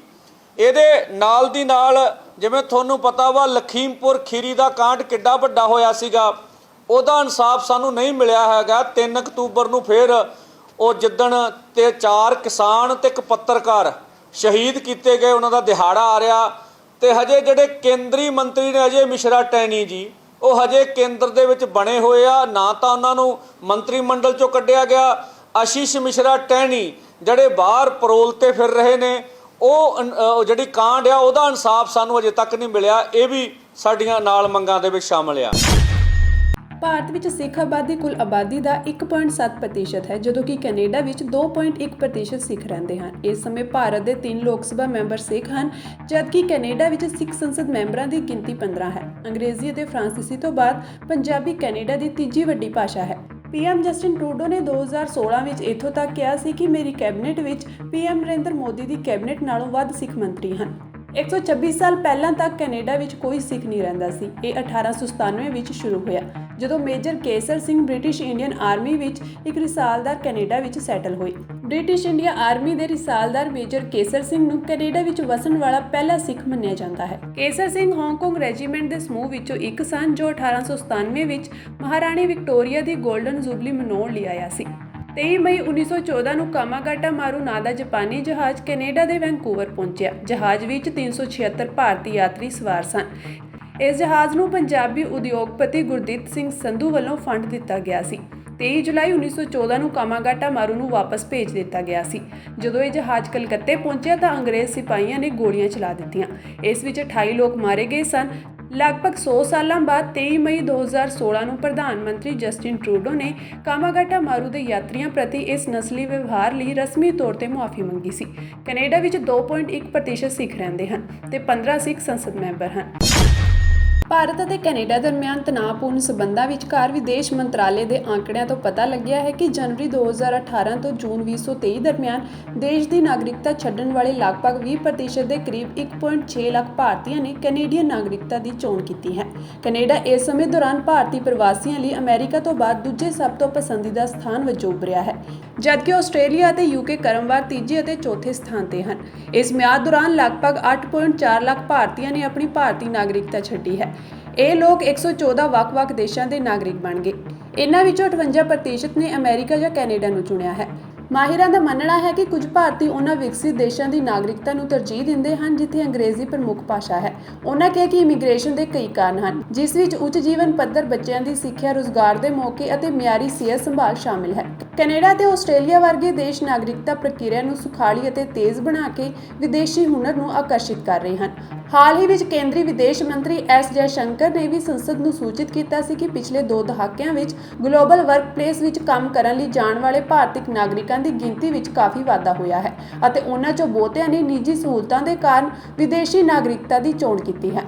S4: ਇਹਦੇ ਨਾਲ ਦੀ ਨਾਲ ਜਿਵੇਂ ਤੁਹਾਨੂੰ ਪਤਾ ਵਾ ਲਖੀਮਪੁਰ ਖੀਰੀ ਦਾ ਕਾਂਡ ਕਿੱਡਾ ਵੱਡਾ ਹੋਇਆ ਸੀਗਾ, ਉਹਦਾ ਇਨਸਾਫ ਸਾਨੂੰ ਨਹੀਂ ਮਿਲਿਆ ਹੈਗਾ। 3 ਅਕਤੂਬਰ ਨੂੰ ਫਿਰ ਉਹ ਜਿੱਦਣ ਤੇ 4 ਕਿਸਾਨ ਤੇ ਇੱਕ ਪੱਤਰਕਾਰ ਸ਼ਹੀਦ ਕੀਤੇ ਗਏ, ਉਹਨਾਂ ਦਾ ਦਿਹਾੜਾ ਆ ਰਿਹਾ ਤੇ ਹਜੇ ਜਿਹੜੇ ਕੇਂਦਰੀ ਮੰਤਰੀ ਨੇ ਅਜੇ ਮਿਸ਼ਰਾ ਟੈਣੀ ਜੀ, ਉਹ ਹਜੇ ਕੇਂਦਰ ਦੇ ਵਿੱਚ ਬਣੇ ਹੋਏ ਆ, ਨਾ ਤਾਂ ਉਹਨਾਂ ਨੂੰ ਮੰਤਰੀ ਮੰਡਲ ਚੋਂ ਕੱਢਿਆ ਗਿਆ। ਆਸ਼ੀਸ਼ ਮਿਸ਼ਰਾ ਟੈਣੀ ਜਿਹੜੇ ਬਾਹਰ ਪਰੋਲ ਤੇ ਫਿਰ ਰਹੇ ਨੇ, ਉਹ ਜਿਹੜੀ ਕਾਂਡ ਆ ਉਹਦਾ ਇਨਸਾਫ ਸਾਨੂੰ ਅਜੇ ਤੱਕ ਨਹੀਂ ਮਿਲਿਆ। ਇਹ ਵੀ ਸਾਡੀਆਂ ਨਾਲ ਮੰਗਾਂ ਦੇ ਵਿੱਚ ਸ਼ਾਮਲ ਆ।
S1: ਭਾਰਤ ਵਿੱਚ ਸਿੱਖ ਆਬਾਦੀ ਕੁੱਲ ਆਬਾਦੀ ਦਾ 1.7% ਹੈ, ਜਦੋਂ ਕਿ ਕੈਨੇਡਾ ਵਿੱਚ 2.1% ਸਿੱਖ ਰਹਿੰਦੇ ਹਨ। ਇਸ ਸਮੇਂ ਭਾਰਤ ਦੇ 3 ਲੋਕ ਸਭਾ ਮੈਂਬਰ ਸਿੱਖ ਹਨ, ਜਦਕਿ ਕੈਨੇਡਾ ਵਿੱਚ ਸਿੱਖ ਸੰਸਦ ਮੈਂਬਰਾਂ ਦੀ ਗਿਣਤੀ 15 ਹੈ। ਅੰਗਰੇਜ਼ੀ ਅਤੇ ਫਰਾਂਸੀਸੀ ਤੋਂ ਬਾਅਦ ਪੰਜਾਬੀ ਕੈਨੇਡਾ ਦੀ ਤੀਜੀ ਵੱਡੀ ਭਾਸ਼ਾ ਹੈ। ਪੀਐਮ ਜਸਟਿਨ ਟਰੂਡੋ ਨੇ 2016 ਵਿੱਚ ਇੱਥੋਂ ਤੱਕ ਕਿਹਾ ਸੀ ਕਿ ਮੇਰੀ ਕੈਬਨਿਟ ਵਿੱਚ ਪੀਐਮ ਨਰਿੰਦਰ ਮੋਦੀ ਦੀ ਕੈਬਨਿਟ ਨਾਲੋਂ ਵੱਧ ਸਿੱਖ ਮੰਤਰੀ ਹਨ। 126 ਸਾਲ ਪਹਿਲਾਂ ਤੱਕ ਕੈਨੇਡਾ ਵਿੱਚ ਕੋਈ ਸਿੱਖ ਨਹੀਂ ਰਹਿੰਦਾ ਸੀ। ਇਹ 1897 ਵਿੱਚ ਸ਼ੁਰੂ ਹੋਇਆ, ਜਦੋਂ major Kesar Singh British Indian army ਵਿੱਚ ਇੱਕ ਰਿਸਾਲਦਾਰ ਕੈਨੇਡਾ ਵਿੱਚ ਸੈਟਲ ਹੋਏ। ਬ੍ਰਿਟਿਸ਼ ਇੰਡੀਆ ਆਰਮੀ ਦੇ ਰਿਸਾਲਦਾਰ ਮੇਜਰ ਕੇਸਰ ਸਿੰਘ ਨੂੰ ਕੈਨੇਡਾ ਵਿੱਚ ਵਸਣ ਵਾਲਾ ਪਹਿਲਾ ਸਿੱਖ ਮੰਨਿਆ ਜਾਂਦਾ ਹੈ। ਕੇਸਰ ਸਿੰਘ ਹਾਂਗਕਾਂਗ ਰੈਜੀਮੈਂਟ ਦੇ ਸਮੂਹ ਵਿੱਚੋਂ ਇੱਕ ਸਨ, ਜੋ 1897 ਵਿੱਚ ਮਹਾਰਾਣੀ ਵਿਕਟੋਰੀਆ ਦੀ ਗੋਲਡਨ ਜੁਬਲੀ ਮਨਾਉਣ ਲਈ ਆਇਆ ਸੀ। 23 ਮਈ 1914 ਨੂੰ ਕਾਮਾਗਾਟਾ ਮਾਰੂ ਨਾਂ ਦਾ ਜਾਪਾਨੀ ਜਹਾਜ਼ ਕੈਨੇਡਾ ਦੇ ਵੈਨਕੂਵਰ ਪਹੁੰਚਿਆ। ਜਹਾਜ਼ ਵਿੱਚ 376 ਭਾਰਤੀ ਯਾਤਰੀ ਸਵਾਰ ਸਨ। ਇਸ ਜਹਾਜ਼ ਨੂੰ ਪੰਜਾਬੀ ਉਦਯੋਗਪਤੀ ਗੁਰਦੀਪ ਸਿੰਘ ਸੰਧੂ ਵੱਲੋਂ ਫੰਡ ਦਿੱਤਾ ਗਿਆ ਸੀ। 23 ਜੁਲਾਈ 1914 ਨੂੰ ਕਾਮਾਗਾਟਾ ਮਾਰੂ ਨੂੰ ਵਾਪਸ ਭੇਜ ਦਿੱਤਾ ਗਿਆ ਸੀ। ਜਦੋਂ ਇਹ ਜਹਾਜ਼ ਕਲਕੱਤੇ ਪਹੁੰਚਿਆ ਤਾਂ ਅੰਗਰੇਜ਼ ਸਿਪਾਹੀਆਂ ਨੇ ਗੋਲੀਆਂ ਚਲਾ ਦਿੱਤੀਆਂ। ਇਸ ਵਿੱਚ 28 ਲੋਕ ਮਾਰੇ ਗਏ ਸਨ। ਲਗਭਗ 100 ਸਾਲਾਂ ਬਾਅਦ 23 ਮਈ 2016 ਨੂੰ ਪ੍ਰਧਾਨ ਮੰਤਰੀ ਜਸਟਿਨ ਟਰੂਡੋ ਨੇ ਕਾਮਾਗਾਟਾ ਮਾਰੂ ਦੇ ਯਾਤਰੀਆਂ ਪ੍ਰਤੀ ਇਸ ਨਸਲੀ ਵਿਵਹਾਰ ਲਈ ਰਸਮੀ ਤੌਰ ਤੇ ਮੁਆਫੀ ਮੰਗੀ ਸੀ। ਕੈਨੇਡਾ ਵਿੱਚ 2.1% ਸਿੱਖ ਰਹਿੰਦੇ ਹਨ ਤੇ 15 ਸਿੱਖ ਸੰਸਦ ਮੈਂਬਰ ਹਨ। ਭਾਰਤ ਅਤੇ ਕੈਨੇਡਾ ਦਰਮਿਆਨ ਤਣਾਅਪੂਰਨ ਸਬੰਧਾਂ ਵਿਚਕਾਰ ਵਿਦੇਸ਼ ਮੰਤਰਾਲੇ ਦੇ ਆંકੜਿਆਂ ਤੋਂ ਪਤਾ ਲੱਗਿਆ ਹੈ ਕਿ ਜਨਵਰੀ 2018 ਤੋਂ ਜੂਨ 2023 ਦਰਮਿਆਨ ਦੇਸ਼ ਦੀ ਨਾਗਰਿਕਤਾ ਛੱਡਣ ਵਾਲੇ ਲਗਭਗ 20% ਦੇ ਕਰੀਬ 1.6 ਲੱਖ ਭਾਰਤੀਆਂ ਨੇ ਕੈਨੇਡੀਅਨ ਨਾਗਰਿਕਤਾ ਦੀ ਚੋਣ ਕੀਤੀ ਹੈ। ਕੈਨੇਡਾ ਇਸ ਸਮੇਂ ਦੌਰਾਨ ਭਾਰਤੀ ਪ੍ਰਵਾਸੀਆਂ ਲਈ ਅਮਰੀਕਾ ਤੋਂ ਬਾਅਦ ਦੂਜੇ ਸਭ ਤੋਂ ਪਸੰਦੀਦਾ ਸਥਾਨ ਵਜੋਂ ਉੱਭਰਿਆ ਹੈ, ਜਦਕਿ ਆਸਟ੍ਰੇਲੀਆ ਅਤੇ ਯੂਕੇ ਕ੍ਰਮਵਾਰ ਤੀਜੇ ਅਤੇ ਚੌਥੇ ਸਥਾਨ ਤੇ ਹਨ। ਇਸ ਮਿਆਦ ਦੌਰਾਨ ਲਗਭਗ 8.4 ਲੱਖ ਭਾਰਤੀਆਂ ਨੇ ਆਪਣੀ ਭਾਰਤੀ ਨਾਗਰਿਕਤਾ ਛੱਡੀ ਹੈ। ਇਹ ਲੋਕ 114 ਵੱਖ-ਵੱਖ ਦੇਸ਼ਾਂ ਦੇ ਨਾਗਰਿਕ ਬਣ ਗਏ। ਇਨ੍ਹਾਂ ਵਿੱਚੋਂ 58% ਨੇ ਅਮਰੀਕਾ ਜਾਂ ਕੈਨੇਡਾ ਨੂੰ ਚੁਣਿਆ ਹੈ। ਮਾਹਿਰਾਂ ਦਾ ਮੰਨਣਾ ਹੈ ਕਿ ਕੁਝ ਭਾਰਤੀ ਉਹਨਾਂ ਵਿਕਸਿਤ ਦੇਸ਼ਾਂ ਦੀ ਨਾਗਰਿਕਤਾ ਨੂੰ ਤਰਜੀਹ ਦਿੰਦੇ ਹਨ ਜਿੱਥੇ ਅੰਗਰੇਜ਼ੀ ਪ੍ਰਮੁੱਖ ਭਾਸ਼ਾ ਹੈ। ਉਹਨਾਂ ਕਿਹਾ ਕਿ ਇਮੀਗ੍ਰੇਸ਼ਨ ਦੇ ਕਈ ਕਾਰਨ ਹਨ, ਜਿਸ ਵਿੱਚ ਉੱਚ ਜੀਵਨ ਪੱਧਰ, ਬੱਚਿਆਂ ਦੀ ਸਿੱਖਿਆ, ਰੁਜ਼ਗਾਰ ਦੇ ਮੌਕੇ ਅਤੇ ਮਿਆਰੀ ਸਿਹਤ ਸੰਭਾਲ ਸ਼ਾਮਿਲ ਹੈ। ਕੈਨੇਡਾ ਤੇ ਆਸਟ੍ਰੇਲੀਆ ਵਰਗੇ ਦੇਸ਼ ਨਾਗਰਿਕਤਾ ਪ੍ਰਕਿਰਿਆ ਨੂੰ ਸੁਖਾਲੀ ਅਤੇ ਤੇਜ਼ ਬਣਾ ਕੇ ਵਿਦੇਸ਼ੀ ਹੁਨਰ ਨੂੰ ਆਕਰਸ਼ਿਤ ਕਰ ਰਹੇ ਹਨ। ਹਾਲ ਹੀ ਵਿੱਚ ਕੇਂਦਰੀ ਵਿਦੇਸ਼ ਮੰਤਰੀ ਐਸ ਜੈਸ਼ੰਕਰ ਨੇ ਵੀ ਸੰਸਦ ਨੂੰ ਸੂਚਿਤ ਕੀਤਾ ਸੀ ਕਿ ਪਿਛਲੇ 2 ਦਹਾਕਿਆਂ ਵਿੱਚ ਗਲੋਬਲ ਵਰਕਪਲੇਸ ਵਿੱਚ ਕੰਮ ਕਰਨ ਲਈ ਜਾਣ ਵਾਲੇ ਭਾਰਤੀ ਨਾਗਰਿਕਾਂ ਦੀ ਗਿਣਤੀ ਵਿੱਚ ਕਾਫੀ ਵਾਧਾ ਹੋਇਆ ਹੈ ਅਤੇ ਉਹਨਾਂ 'ਚੋਂ ਬਹੁਤਿਆਂ ਨੇ ਨਿੱਜੀ ਸਹੂਲਤਾਂ ਦੇ ਕਾਰਨ ਵਿਦੇਸ਼ੀ ਨਾਗਰਿਕਤਾ ਦੀ ਚੋਣ ਕੀਤੀ ਹੈ।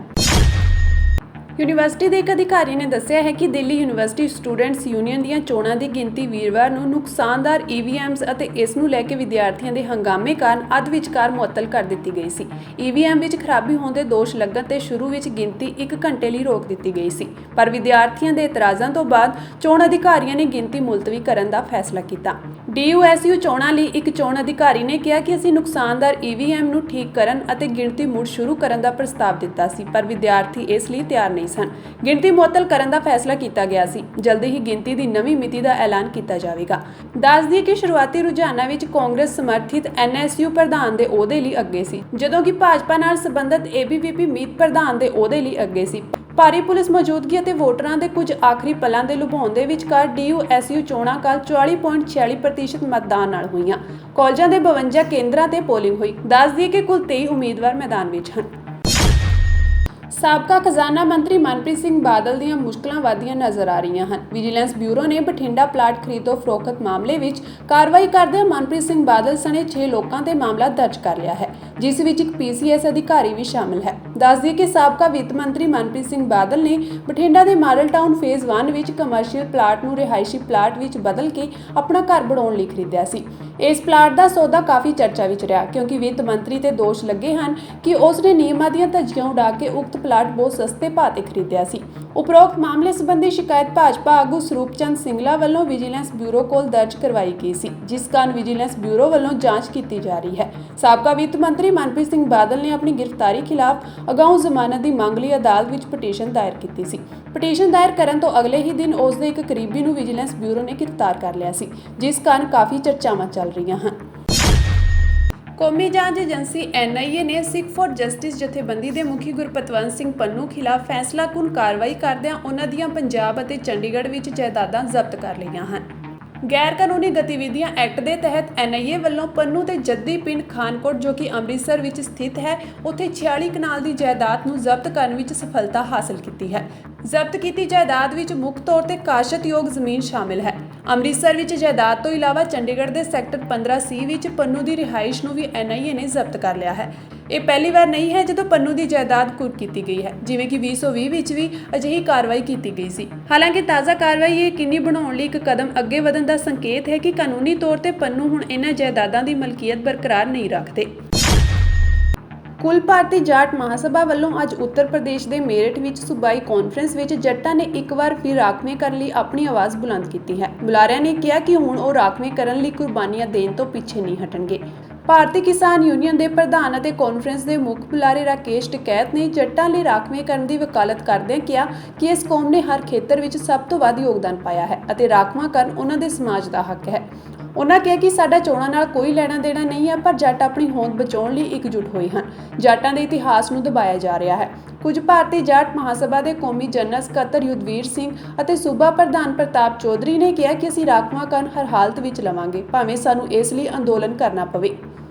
S1: ਯੂਨੀਵਰਸਿਟੀ ਦੇ ਇੱਕ ਅਧਿਕਾਰੀ ਨੇ ਦੱਸਿਆ ਹੈ ਕਿ ਦਿੱਲੀ ਯੂਨੀਵਰਸਿਟੀ ਸਟੂਡੈਂਟਸ ਯੂਨੀਅਨ ਦੀਆਂ ਚੋਣਾਂ ਦੀ ਗਿਣਤੀ ਵੀਰਵਾਰ ਨੂੰ ਨੁਕਸਾਨਦਾਰ ਈਵੀਐਮਸ ਅਤੇ ਇਸ ਨੂੰ ਲੈ ਕੇ ਵਿਦਿਆਰਥੀਆਂ ਦੇ ਹੰਗਾਮੇ ਕਾਰਨ ਅੱਧ ਵਿਚਕਾਰ ਮੁਅੱਤਲ ਕਰ ਦਿੱਤੀ ਗਈ ਸੀ। ਈਵੀਐਮ ਵਿੱਚ ਖਰਾਬੀ ਹੋਣ ਦੇ ਦੋਸ਼ ਲੱਗਣ ਤੇ ਸ਼ੁਰੂ ਵਿੱਚ ਗਿਣਤੀ 1 ਘੰਟੇ ਲਈ ਰੋਕ ਦਿੱਤੀ ਗਈ ਸੀ, ਪਰ ਵਿਦਿਆਰਥੀਆਂ ਦੇ ਇਤਰਾਜ਼ਾਂ ਤੋਂ ਬਾਅਦ ਚੋਣ ਅਧਿਕਾਰੀਆਂ ਨੇ ਗਿਣਤੀ ਮੁਲਤਵੀ ਕਰਨ ਦਾ ਫੈਸਲਾ ਕੀਤਾ। DUSU ਚੋਣਾਂ ਲਈ ਇੱਕ ਚੋਣ ਅਧਿਕਾਰੀ ਨੇ ਕਿਹਾ ਕਿ ਅਸੀਂ ਨੁਕਸਾਨਦਾਰ ਈਵੀਐਮ ਨੂੰ ਠੀਕ ਕਰਨ ਅਤੇ ਗਿਣਤੀ ਮੁੜ ਸ਼ੁਰੂ ਕਰਨ ਦਾ ਪ੍ਰਸਤਾਵ ਦਿੱਤਾ ਸੀ, ਪਰ ਵਿਦਿਆਰਥੀ ਇਸ ਲਈ ਤਿਆਰ ਨਹੀਂ ਸਨ। ਗਿਣਤੀ ਮੁਅੱਤਲ ਕਰਨ ਦਾ ਫੈਸਲਾ ਕੀਤਾ ਗਿਆ ਸੀ। ਜਲਦੀ ਹੀ ਗਿਣਤੀ ਦੀ ਨਵੀਂ ਮਿਤੀ ਦਾ ਐਲਾਨ ਕੀਤਾ ਜਾਵੇਗਾ। ਦੱਸ ਦਈਏ ਕਿ ਸ਼ੁਰੂਆਤੀ ਰੁਝਾਨਾਂ ਵਿੱਚ ਕਾਂਗਰਸ ਸਮਰਥਿਤ NSU ਪ੍ਰਧਾਨ ਦੇ ਅਹੁਦੇ ਲਈ ਅੱਗੇ ਸੀ, ਜਦੋਂ ਕਿ ਭਾਜਪਾ ਨਾਲ ਸੰਬੰਧਿਤ ABVP ਮੀਤ ਪ੍ਰਧਾਨ ਦੇ ਅਹੁਦੇ ਲਈ ਅੱਗੇ ਸੀ। ਭਾਰੀ ਪੁਲਿਸ ਮੌਜੂਦਗੀ ਅਤੇ ਵੋਟਰਾਂ ਦੇ ਕੁਝ ਆਖਰੀ ਪਲਾਂ ਦੇ ਲੁਭਾਉਣ ਦੇ ਵਿਚਕਾਰ DUSU ਚੋਣਾਂ ਕੱਲ੍ਹ 44.46% ਮਤਦਾਨ ਨਾਲ ਹੋਈਆਂ। ਕਾਲਜਾਂ ਦੇ 52 ਕੇਂਦਰਾਂ ਤੇ ਪੋਲਿੰਗ ਹੋਈ। ਦੱਸ ਦਈਏ ਕਿ ਕੁੱਲ 23 ਉਮੀਦਵਾਰ ਮੈਦਾਨ ਵਿੱਚ ਹਨ। ਸਾਬਕਾ ਖਜ਼ਾਨਾ ਮੰਤਰੀ ਮਨਪ੍ਰੀਤ ਸਿੰਘ ਬਾਦਲ ਦੀਆਂ ਮੁਸ਼ਕਲਾਂ ਵਧਦੀਆਂ ਨਜ਼ਰ ਆ ਰਹੀਆਂ ਹਨ। ਵਿਜੀਲੈਂਸ ਬਿਊਰੋ ਨੇ ਬਠਿੰਡਾ ਪਲਾਟ ਖਰੀਦੋ ਫਰੋਖਤ ਮਾਮਲੇ ਵਿੱਚ ਕਾਰਵਾਈ ਕਰਦਿਆਂ ਮਨਪ੍ਰੀਤ ਸਿੰਘ ਬਾਦਲ ਸਣੇ 6 ਲੋਕਾਂ ਤੇ ਮਾਮਲਾ ਦਰਜ ਕਰ ਲਿਆ ਹੈ, ਜਿਸ ਵਿੱਚ ਇੱਕ PCS ਅਧਿਕਾਰੀ ਵੀ ਸ਼ਾਮਿਲ ਹੈ। ਦੱਸ ਦਈਏ ਕਿ ਸਾਬਕਾ ਵਿੱਤ ਮੰਤਰੀ ਮਨਪ੍ਰੀਤ ਸਿੰਘ ਬਾਦਲ ਨੇ ਬਠਿੰਡਾ ਦੇ ਮਾਡਲ ਟਾਊਨ ਫੇਜ਼ 1 ਵਿੱਚ ਕਮਰਸ਼ੀਅਲ ਪਲਾਟ ਨੂੰ ਰਿਹਾਇਸ਼ੀ ਪਲਾਟ ਵਿੱਚ ਬਦਲ ਕੇ ਆਪਣਾ ਘਰ ਬਣਾਉਣ ਲਈ ਖਰੀਦਿਆ ਸੀ। ਇਸ ਪਲਾਟ ਦਾ ਸੌਦਾ ਕਾਫੀ ਚਰਚਾ ਵਿੱਚ ਰਿਹਾ, ਕਿਉਂਕਿ ਵਿੱਤ ਮੰਤਰੀ ਤੇ ਦੋਸ਼ ਲੱਗੇ ਹਨ ਕਿ ਉਸ ਨੇ ਨਿਯਮਾਂ ਦੀਆਂ ਧੱਜੀਆਂ ਉਡਾ ਕੇ ਉਕਤ ਪਲਾਟ ਬਹੁਤ ਸਸਤੇ ਭਾਅ ਤੇ ਖਰੀਦਿਆ ਸੀ। ਉਪਰੋਕਤ ਮਾਮਲੇ ਸੰਬੰਧੀ ਸ਼ਿਕਾਇਤ ਭਾਜਪਾ ਆਗੂ ਸਰੂਪ ਚੰਦ ਸਿੰਗਲਾ ਵੱਲੋਂ ਵਿਜੀਲੈਂਸ ਬਿਊਰੋ ਕੋਲ ਦਰਜ ਕਰਵਾਈ ਗਈ ਸੀ, ਜਿਸ ਕਾਰਨ ਵਿਜੀਲੈਂਸ ਬਿਊਰੋ ਵੱਲੋਂ ਜਾਂਚ ਕੀਤੀ ਜਾ ਰਹੀ ਹੈ। ਸਾਬਕਾ ਵਿੱਤ ਮੰਤਰੀ ਮਨਪ੍ਰੀਤ ਸਿੰਘ ਬਾਦਲ ਨੇ ਆਪਣੀ ਗ੍ਰਿਫਤਾਰੀ ਖਿਲਾਫ ਅਗਾਊਂ ਜ਼ਮਾਨਤ ਦੀ ਮੰਗ ਲਈ ਅਦਾਲਤ ਵਿੱਚ ਪਟੀਸ਼ਨ ਦਾਇਰ ਕੀਤੀ ਸੀ। ਪਟੀਸ਼ਨ ਦਾਇਰ ਕਰਨ ਤੋਂ ਅਗਲੇ ਹੀ ਦਿਨ ਉਸ ਦੇ ਇੱਕ ਕਰੀਬੀ ਨੂੰ ਵਿਜੀਲੈਂਸ ਬਿਊਰੋ ਨੇ ਗ੍ਰਿਫਤਾਰ ਕਰ ਲਿਆ ਸੀ, ਜਿਸ ਕਾਰਨ ਕਾਫੀ ਚਰਚਾਵਾਂ ਚੱਲ ਰਹੀਆਂ ਹਨ। ਕੌਮੀ ਜਾਂਚ ਏਜੰਸੀ NIA ਨੇ ਸਿੱਖ ਫॉर ਜਸਟਿਸ ਜਥੇਬੰਦੀ ਦੇ ਮੁਖੀ ਗੁਰਪਤਵੰਤ ਸਿੰਘ ਪੰਨੂ ਖਿਲਾਫ ਫੈਸਲਾਕੁਨ ਕਾਰਵਾਈ ਕਰਦਿਆਂ ਉਹਨਾਂ ਦੀਆਂ ਪੰਜਾਬ ਅਤੇ ਚੰਡੀਗੜ੍ਹ ਵਿੱਚ ਜਾਇਦਾਦਾਂ ਜ਼ਬਤ ਕਰ ਲਈਆਂ ਹਨ। ਗੈਰ ਕਾਨੂੰਨੀ ਗਤੀਵਿਧੀਆਂ ਐਕਟ ਦੇ ਤਹਿਤ NIA ਵੱਲੋਂ ਪੰਨੂ ਤੇ ਜੱਦੀ ਪਿੰਡ ਖਾਨਕੋਟ ਜੋ ਕਿ ਅੰਮ੍ਰਿਤਸਰ ਵਿੱਚ ਸਥਿਤ ਹੈ ਉੱਥੇ 46 ਕਨਾਲ ਦੀ ਜਾਇਦਾਦ ਨੂੰ ਜ਼ਬਤ ਕਰਨ ਵਿੱਚ ਸਫਲਤਾ ਹਾਸਲ ਕੀਤੀ ਹੈ। ਜ਼ਬਤ ਕੀਤੀ ਜਾਇਦਾਦ ਵਿੱਚ ਮੁੱਖ ਤੌਰ ਤੇ ਕਾਸ਼ਤਯੋਗ ਜ਼ਮੀਨ ਸ਼ਾਮਿਲ ਹੈ। ਅੰਮ੍ਰਿਤਸਰ ਵਿੱਚ ਜਾਇਦਾਦ ਤੋਂ ਇਲਾਵਾ ਚੰਡੀਗੜ੍ਹ ਦੇ ਸੈਕਟਰ 15C ਵਿੱਚ ਪੰਨੂ ਦੀ ਰਿਹਾਇਸ਼ ਨੂੰ ਵੀ NIA ਨੇ ਜ਼ਬਤ ਕਰ ਲਿਆ ਹੈ। ਇਹ ਪਹਿਲੀ ਵਾਰ ਨਹੀਂ ਹੈ ਜਦੋਂ ਪੰਨੂ ਦੀ ਜਾਇਦਾਦ ਕੁਰਕ ਕੀਤੀ ਗਈ ਹੈ, ਜਿਵੇਂ ਕਿ 2020 ਵਿੱਚ ਵੀ ਅਜਿਹੀ ਕਾਰਵਾਈ ਕੀਤੀ ਗਈ ਸੀ। ਹਾਲਾਂਕਿ ਤਾਜ਼ਾ ਕਾਰਵਾਈ ਇਹ ਯਕੀਨੀ ਬਣਾਉਣ ਲਈ ਇੱਕ ਕਦਮ ਅੱਗੇ ਵਧਣ ਦਾ ਸੰਕੇਤ ਹੈ ਕਿ ਕਾਨੂੰਨੀ ਤੌਰ ਤੇ ਪੰਨੂ ਹੁਣ ਇਹਨਾਂ ਜਾਇਦਾਦਾਂ ਦੀ ਮਲਕੀਅਤ ਬਰਕਰਾਰ ਨਹੀਂ ਰੱਖਦੇ। ਕੁੱਲ ਭਾਰਤੀ ਜਾਟ ਮਹਾਸਭਾ ਵੱਲੋਂ ਅੱਜ ਉੱਤਰ ਪ੍ਰਦੇਸ਼ ਦੇ ਮੇਰਠ ਵਿੱਚ ਸੂਬਾਈ ਕਾਨਫਰੰਸ ਵਿੱਚ ਜੱਟਾਂ ਨੇ ਇੱਕ ਵਾਰ ਫਿਰ ਰਾਖਵੇਂ ਕਰਨ ਲਈ ਆਪਣੀ ਆਵਾਜ਼ ਬੁਲੰਦ ਕੀਤੀ ਹੈ। ਬੁਲਾਰਿਆਂ ਨੇ ਕਿਹਾ ਕਿ ਹੁਣ ਉਹ ਰਾਖਵੇਂ ਕਰਨ ਲਈ ਕੁਰਬਾਨੀਆਂ ਦੇਣ ਤੋਂ ਪਿੱਛੇ ਨਹੀਂ ਹਟਣਗੇ। ਭਾਰਤੀ ਕਿਸਾਨ ਯੂਨੀਅਨ ਦੇ ਪ੍ਰਧਾਨ ਅਤੇ ਕਾਨਫਰੰਸ ਦੇ ਮੁੱਖ ਬੁਲਾਰੇ ਰਾਕੇਸ਼ ਟਕੈਤ ਨੇ ਜੱਟਾਂ ਲਈ ਰਾਖਵੇਂ ਕਰਨ ਦੀ ਵਕਾਲਤ ਕਰਦਿਆਂ ਕਿਹਾ ਕਿ ਇਸ ਕੌਮ ਨੇ ਹਰ ਖੇਤਰ ਵਿੱਚ ਸਭ ਤੋਂ ਵੱਧ ਯੋਗਦਾਨ ਪਾਇਆ ਹੈ ਅਤੇ ਰਾਖਵਾਂ ਕਰਨ ਉਹਨਾਂ ਦੇ ਸਮਾਜ ਦਾ ਹੱਕ ਹੈ। ਉਹਨਾਂ ਕਿਹਾ ਕਿ ਸਾਡਾ ਚੋਣਾਂ ਨਾਲ ਕੋਈ ਲੈਣਾ ਦੇਣਾ ਨਹੀਂ ਹੈ, ਪਰ ਜੱਟ ਆਪਣੀ ਹੋਂਦ ਬਚਾਉਣ ਲਈ ਇਕਜੁੱਟ ਹੋਏ ਹਨ। ਜਾਟਾਂ ਦੇ ਇਤਿਹਾਸ ਨੂੰ ਦਬਾਇਆ ਜਾ ਰਿਹਾ ਹੈ। ਕੁਝ ਭਾਰਤੀ ਜਾਟ ਮਹਾਸਭਾ ਦੇ ਕੌਮੀ ਜਨਰਲ ਸਕੱਤਰ ਯੁੱਧਵੀਰ ਸਿੰਘ ਅਤੇ ਸੂਬਾ ਪ੍ਰਧਾਨ ਪ੍ਰਤਾਪ ਚੌਧਰੀ ਨੇ ਕਿਹਾ ਕਿ ਅਸੀਂ ਰਾਖਵਾਂ ਕਰਨ ਹਰ ਹਾਲਤ ਵਿੱਚ ਲਵਾਂਗੇ, ਭਾਵੇਂ ਸਾਨੂੰ ਇਸ ਲਈ ਅੰਦੋਲਨ ਕਰਨਾ ਪਵੇ।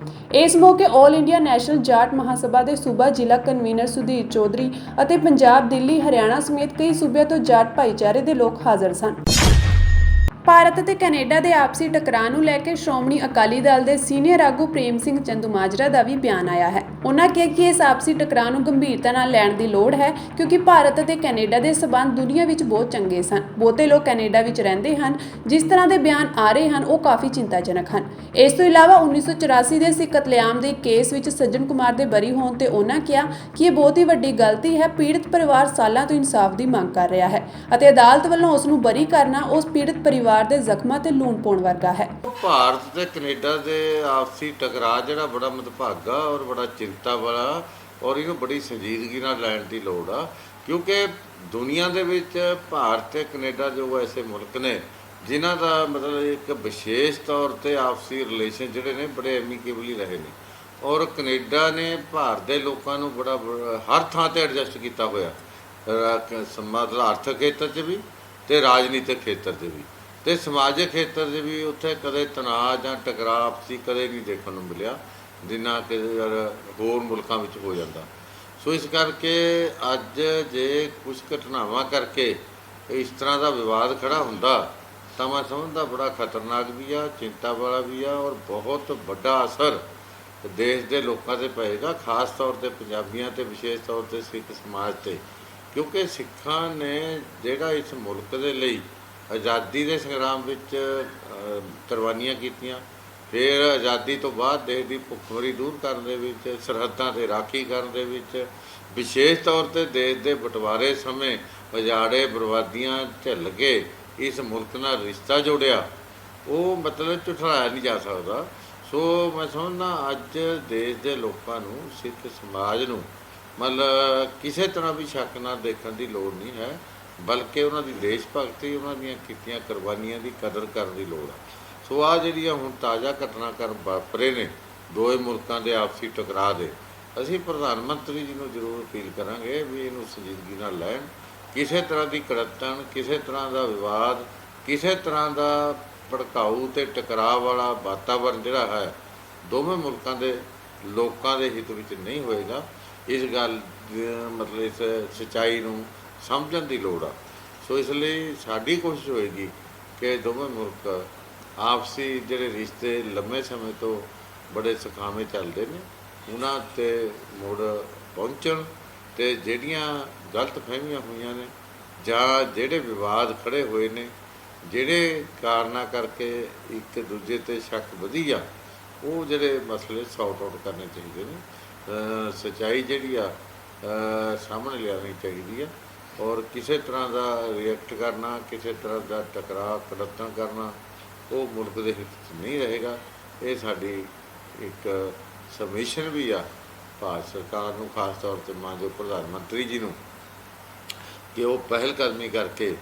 S1: ਇਸ ਮੌਕੇ ਆਲ ਇੰਡੀਆ ਨੈਸ਼ਨਲ ਜਾਟ ਮਹਾਸਭਾ ਦੇ ਸੂਬਾ ਜ਼ਿਲ੍ਹਾ ਕਨਵੀਨਰ ਸੁਧੀਰ ਚੌਧਰੀ ਅਤੇ ਪੰਜਾਬ, ਦਿੱਲੀ, ਹਰਿਆਣਾ ਸਮੇਤ ਕਈ ਸੂਬਿਆਂ ਤੋਂ ਜਾਟ ਭਾਈਚਾਰੇ ਦੇ ਲੋਕ ਹਾਜ਼ਰ ਸਨ। ਭਾਰਤ ਅਤੇ ਕੈਨੇਡਾ ਦੇ ਆਪਸੀ ਟਕਰਾਅ ਨੂੰ ਲੈ ਕੇ ਸ਼੍ਰੋਮਣੀ ਅਕਾਲੀ ਦਲ ਦੇ ਸੀਨੀਅਰ ਆਗੂ ਪ੍ਰੇਮ ਸਿੰਘ ਚੰਦੂਮਾਜਰਾ ਦਾ ਵੀ ਬਿਆਨ ਆਇਆ ਹੈ। ਉਹਨਾਂ ਕਿਹਾ ਕਿ ਇਸ ਆਪਸੀ ਟਕਰਾਅ ਨੂੰ ਗੰਭੀਰਤਾ ਨਾਲ ਲੈਣ ਦੀ ਲੋੜ ਹੈ, ਕਿਉਂਕਿ ਭਾਰਤ ਅਤੇ ਕੈਨੇਡਾ ਦੇ ਸਬੰਧ ਦੁਨੀਆ ਵਿੱਚ ਬਹੁਤ ਚੰਗੇ ਸਨ। ਬਹੁਤੇ ਲੋਕ ਕੈਨੇਡਾ ਵਿੱਚ ਰਹਿੰਦੇ ਹਨ। ਜਿਸ ਤਰ੍ਹਾਂ ਦੇ ਬਿਆਨ ਆ ਰਹੇ ਹਨ ਉਹ ਕਾਫੀ ਚਿੰਤਾਜਨਕ ਹਨ। ਇਸ ਤੋਂ ਇਲਾਵਾ 1984 ਦੇ ਸਿੱਖ ਕਤਲੇਆਮ ਦੇ ਕੇਸ ਵਿੱਚ ਸੱਜਣ ਕੁਮਾਰ ਦੇ ਬਰੀ ਹੋਣ ਤੇ ਉਹਨਾਂ ਕਿਹਾ ਕਿ ਇਹ ਬਹੁਤ ਹੀ ਵੱਡੀ ਗਲਤੀ ਹੈ। ਪੀੜਤ ਪਰਿਵਾਰ ਸਾਲਾਂ ਤੋਂ ਇਨਸਾਫ ਦੀ ਮੰਗ ਕਰ ਰਿਹਾ ਹੈ ਅਤੇ ਅਦਾਲਤ ਵੱਲੋਂ ਉਸ ਨੂੰ ਬਰੀ ਕਰਨਾ ਉਸ ਪੀੜਤ ਪਰਿਵਾਰ ਦੇ ਜ਼ਖਮਾਂ ਤੇ ਲੂਣ ਪਾਉਣ ਵਰਗਾ ਹੈ।
S5: ਭਾਰਤ ਤੇ ਕੈਨੇਡਾ ਦੇ ਆਪਸੀ ਟਕਰਾਅ ਜਿਹੜਾ ਬੜਾ ਮੰਦਭਾਗਾ ਔਰ ਬੜਾ ਚਿੰਤਾ ਵਾਲਾ ਔਰ ਇਹਨੂੰ ਬੜੀ ਸੰਜੀਦਗੀ ਨਾਲ ਲੈਣ ਦੀ ਲੋੜ ਆ, ਕਿਉਂਕਿ ਦੁਨੀਆ ਦੇ ਵਿੱਚ ਭਾਰਤ ਤੇ ਕੈਨੇਡਾ ਜੋ ਐਸੇ ਮੁਲਕ ਨੇ ਜਿਨ੍ਹਾਂ ਦਾ ਮਤਲਬ ਇੱਕ ਵਿਸ਼ੇਸ਼ ਤੌਰ ਤੇ ਆਪਸੀ ਰਿਲੇਸ਼ਨ ਜਿਹੜੇ ਨੇ ਬੜੇ ਐਮੀਕੇਬਲੀ ਰਹੇ ਨੇ ਔਰ ਕੈਨੇਡਾ ਨੇ ਭਾਰਤ ਦੇ ਲੋਕਾਂ ਨੂੰ ਬੜਾ ਹਰ ਥਾਂ ਤੇ ਐਡਜਸਟ ਕੀਤਾ ਹੋਇਆ, ਮਤਲਬ ਆਰਥਿਕ ਖੇਤਰ 'ਚ ਵੀ ਤੇ ਰਾਜਨੀਤਿਕ ਖੇਤਰ 'ਚ ਵੀ ਤੇ ਸਮਾਜਿਕ ਖੇਤਰ 'ਚ ਵੀ। ਉੱਥੇ ਕਦੇ ਤਣਾਅ ਜਾਂ ਟਕਰਾਅ ਆਪਸੀ ਕਦੇ ਨਹੀਂ ਦੇਖਣ ਨੂੰ ਮਿਲਿਆ ਜਿੰਨਾ ਕਿ ਹੋਰ ਮੁਲਕਾਂ ਵਿੱਚ ਹੋ ਜਾਂਦਾ। ਸੋ ਇਸ ਕਰਕੇ ਅੱਜ ਜੇ ਕੁਝ ਘਟਨਾਵਾਂ ਕਰਕੇ ਇਸ ਤਰ੍ਹਾਂ ਦਾ ਵਿਵਾਦ ਖੜਾ ਹੁੰਦਾ ਤਾਂ ਮੈਂ ਸਮਝਦਾ ਬੜਾ ਖਤਰਨਾਕ ਵੀ ਆ, ਚਿੰਤਾ ਵਾਲਾ ਵੀ ਆ ਔਰ ਬਹੁਤ ਵੱਡਾ ਅਸਰ ਦੇਸ਼ ਦੇ ਲੋਕਾਂ 'ਤੇ ਪਏਗਾ, ਖਾਸ ਤੌਰ 'ਤੇ ਪੰਜਾਬੀਆਂ 'ਤੇ, ਵਿਸ਼ੇਸ਼ ਤੌਰ 'ਤੇ ਸਿੱਖ ਸਮਾਜ 'ਤੇ, ਕਿਉਂਕਿ ਸਿੱਖਾਂ ਨੇ ਜਿਹੜਾ ਇਸ ਮੁਲਕ ਦੇ ਲਈ ਆਜ਼ਾਦੀ ਦੇ ਸੰਗਰਾਮ ਵਿੱਚ ਕੁਰਬਾਨੀਆਂ ਕੀਤੀਆਂ, ਫਿਰ ਆਜ਼ਾਦੀ ਤੋਂ ਬਾਅਦ ਦੇਸ਼ ਦੀ ਭੁੱਖਮਰੀ ਦੂਰ ਕਰਨ ਦੇ ਵਿੱਚ, ਸਰਹੱਦਾਂ 'ਤੇ ਰਾਖੀ ਕਰਨ ਦੇ ਵਿੱਚ, ਵਿਸ਼ੇਸ਼ ਤੌਰ 'ਤੇ ਦੇਸ਼ ਦੇ ਬਟਵਾਰੇ ਸਮੇਂ ਉਜਾੜੇ ਬਰਬਾਦੀਆਂ ਝੱਲ ਕੇ ਇਸ ਮੁਲਕ ਨਾਲ ਰਿਸ਼ਤਾ ਜੋੜਿਆ, ਉਹ ਮਤਲਬ ਝੁਠਲਾਇਆ ਨਹੀਂ ਜਾ ਸਕਦਾ। ਸੋ ਮੈਂ ਸਮਝਦਾ ਅੱਜ ਦੇਸ਼ ਦੇ ਲੋਕਾਂ ਨੂੰ, ਸਿੱਖ ਸਮਾਜ ਨੂੰ ਮਤਲਬ ਕਿਸੇ ਤਰ੍ਹਾਂ ਵੀ ਸ਼ੱਕ ਨਾਲ ਦੇਖਣ ਦੀ ਲੋੜ ਨਹੀਂ ਹੈ, ਬਲਕਿ ਉਹਨਾਂ ਦੀ ਦੇਸ਼ ਭਗਤੀ, ਉਹਨਾਂ ਦੀਆਂ ਕੀਤੀਆਂ ਕੁਰਬਾਨੀਆਂ ਦੀ ਕਦਰ ਕਰਨ ਦੀ ਲੋੜ ਹੈ। ਸੋ ਆਹ ਜਿਹੜੀਆਂ ਹੁਣ ਤਾਜ਼ਾ ਘਟਨਾਕ੍ਰਮ ਵਾਪਰੇ ਨੇ ਦੋਵੇਂ ਮੁਲਕਾਂ ਦੇ ਆਪਸੀ ਟਕਰਾਅ ਦੇ, ਅਸੀਂ ਪ੍ਰਧਾਨ ਮੰਤਰੀ ਜੀ ਨੂੰ ਜ਼ਰੂਰ ਅਪੀਲ ਕਰਾਂਗੇ ਵੀ ਇਹਨੂੰ ਸੰਜੀਦਗੀ ਨਾਲ ਲੈਣ। ਕਿਸੇ ਤਰ੍ਹਾਂ ਦੀ ਕੜੱਤਣ, ਕਿਸੇ ਤਰ੍ਹਾਂ ਦਾ ਵਿਵਾਦ, ਕਿਸੇ ਤਰ੍ਹਾਂ ਦਾ ਭੜਕਾਊ ਅਤੇ ਟਕਰਾਅ ਵਾਲਾ ਵਾਤਾਵਰਨ ਜਿਹੜਾ ਹੈ ਦੋਵੇਂ ਮੁਲਕਾਂ ਦੇ ਲੋਕਾਂ ਦੇ ਹਿੱਤ ਵਿੱਚ ਨਹੀਂ ਹੋਏਗਾ। ਇਸ ਗੱਲ ਮਤਲਬ ਇਸ ਸੱਚਾਈ ਨੂੰ ਸਮਝਣ ਦੀ ਲੋੜ ਆ। ਸੋ ਇਸ ਲਈ ਸਾਡੀ ਕੋਸ਼ਿਸ਼ ਹੋਏਗੀ ਕਿ ਦੋਵੇਂ ਮੁਲਕ ਆਪਸੀ ਜਿਹੜੇ ਰਿਸ਼ਤੇ ਲੰਮੇ ਸਮੇਂ ਤੋਂ ਬੜੇ ਸੁਖਾਵੇਂ ਚੱਲਦੇ ਨੇ ਉਹਨਾਂ 'ਤੇ ਮੁੜ ਪਹੁੰਚਣ ਅਤੇ ਜਿਹੜੀਆਂ ਗਲਤ ਫਹਿਮੀਆਂ ਹੋਈਆਂ ਨੇ ਜਾਂ ਜਿਹੜੇ ਵਿਵਾਦ ਖੜ੍ਹੇ ਹੋਏ ਨੇ, ਜਿਹੜੇ ਕਾਰਨਾਂ ਕਰਕੇ ਇੱਕ ਦੂਜੇ 'ਤੇ ਸ਼ੱਕ ਵਧੀ ਆ, ਉਹ ਜਿਹੜੇ ਮਸਲੇ ਸੌਟ ਆਊਟ ਕਰਨੇ ਚਾਹੀਦੇ ਨੇ। ਸੱਚਾਈ ਜਿਹੜੀ ਆ ਸਾਹਮਣੇ ਲਿਆਉਣੀ ਚਾਹੀਦੀ ਆ ਔਰ ਕਿਸੇ ਤਰ੍ਹਾਂ ਦਾ ਰਿਐਕਟ ਕਰਨਾ, ਕਿਸੇ ਤਰ੍ਹਾਂ ਦਾ ਟਕਰਾਅ ਕੜੱਤਣ ਕਰਨਾ ਉਹ ਮੁਲਕ ਦੇ ਹਿੱਤ 'ਚ ਨਹੀਂ ਰਹੇਗਾ। ਇਹ ਸਾਡੀ ਇੱਕ ਸਬਮਿਸ਼ਨ ਵੀ ਆ ਭਾਰਤ ਸਰਕਾਰ ਨੂੰ, ਖਾਸ ਤੌਰ 'ਤੇ ਮਾਨਯੋਗ ਪ੍ਰਧਾਨ ਮੰਤਰੀ ਜੀ ਨੂੰ, ਕਿ ਉਹ ਪਹਿਲ ਕਦਮੀ ਕਰਕੇ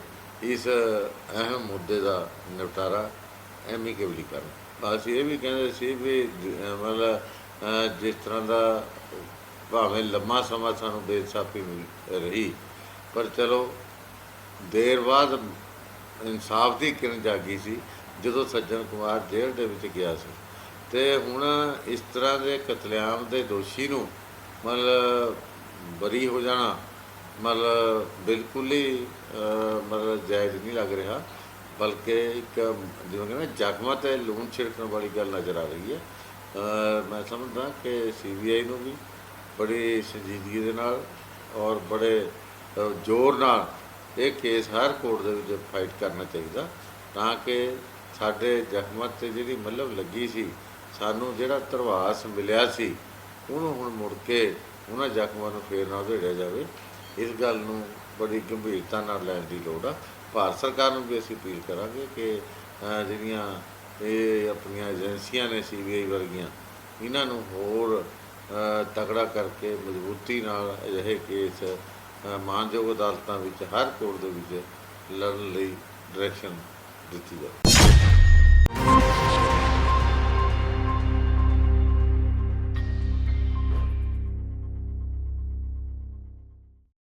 S5: ਇਸ ਅਹਿਮ ਮੁੱਦੇ ਦਾ ਨਿਪਟਾਰਾ ਐਮੀਕੇਬਲੀ ਕਰਨ। ਅਸੀਂ ਇਹ ਵੀ ਕਹਿੰਦੇ ਸੀ ਵੀ ਮਤਲਬ ਜਿਸ ਤਰ੍ਹਾਂ ਦਾ ਭਾਵੇਂ ਲੰਮਾ ਸਮਾਂ ਸਾਨੂੰ ਬੇਇਨਸਾਫੀ ਮਿਲ ਰਹੀ, ਪਰ ਚਲੋ ਦੇਰ ਬਾਅਦ ਇਨਸਾਫ ਦੀ ਕਿਰਨ ਜਾਗੀ ਸੀ ਜਦੋਂ ਸੱਜਣ ਕੁਮਾਰ ਜੇਲ੍ਹ ਦੇ ਵਿੱਚ ਗਿਆ ਸੀ। ਅਤੇ ਹੁਣ ਇਸ ਤਰ੍ਹਾਂ ਦੇ ਕਤਲੇਆਮ ਦੇ ਦੋਸ਼ੀ ਨੂੰ ਮਤਲਬ ਬਰੀ ਹੋ ਜਾਣਾ ਮਤਲਬ ਬਿਲਕੁਲ ਹੀ ਮਤਲਬ ਜਾਇਜ਼ ਨਹੀਂ ਲੱਗ ਰਿਹਾ, ਬਲਕਿ ਇੱਕ ਜਿਵੇਂ ਕਹਿੰਦੇ ਜ਼ਖਮਾਂ 'ਤੇ ਲੂਣ ਛਿੜਕਣ ਵਾਲੀ ਗੱਲ ਨਜ਼ਰ ਆ ਰਹੀ ਹੈ। ਮੈਂ ਸਮਝਦਾ ਕਿ CBI ਨੂੰ ਵੀ ਬੜੀ ਸੰਜੀਦਗੀ ਦੇ ਨਾਲ ਔਰ ਬੜੇ ਜ਼ੋਰ ਨਾਲ ਇਹ ਕੇਸ ਹਰ ਕੋਰਟ ਦੇ ਵਿੱਚ ਫਾਈਟ ਕਰਨਾ ਚਾਹੀਦਾ, ਤਾਂ ਕਿ ਸਾਡੇ ਜ਼ਖਮਾਂ 'ਤੇ ਜਿਹੜੀ ਮੱਲਮ ਲੱਗੀ ਸੀ, ਸਾਨੂੰ ਜਿਹੜਾ ਧਰਵਾਸ ਮਿਲਿਆ ਸੀ, ਉਹਨੂੰ ਹੁਣ ਮੁੜ ਕੇ ਉਹਨਾਂ ਜ਼ਖਮਾਂ ਨੂੰ ਫੇਰ ਨਾ ਉਧੇੜਿਆ ਜਾਵੇ। ਇਸ ਗੱਲ ਨੂੰ ਬੜੀ ਗੰਭੀਰਤਾ ਨਾਲ ਲੈਣ ਦੀ ਲੋੜ ਆ। ਭਾਰਤ ਸਰਕਾਰ ਨੂੰ ਵੀ ਅਸੀਂ ਅਪੀਲ ਕਰਾਂਗੇ ਕਿ ਜਿਹੜੀਆਂ ਇਹ ਆਪਣੀਆਂ ਏਜੰਸੀਆਂ ਨੇ CBI ਵਰਗੀਆਂ, ਇਹਨਾਂ ਨੂੰ ਹੋਰ ਤਕੜਾ ਕਰਕੇ ਮਜ਼ਬੂਤੀ ਨਾਲ ਅਜਿਹੇ ਕੇਸ ਮਾਨਯੋਗ ਅਦਾਲਤਾਂ ਵਿੱਚ ਹਰ ਕੋਰਟ ਦੇ ਵਿੱਚ ਲੜਨ ਲਈ ਡਾਇਰੈਕਸ਼ਨ ਦਿੱਤੀ ਜਾਵੇ।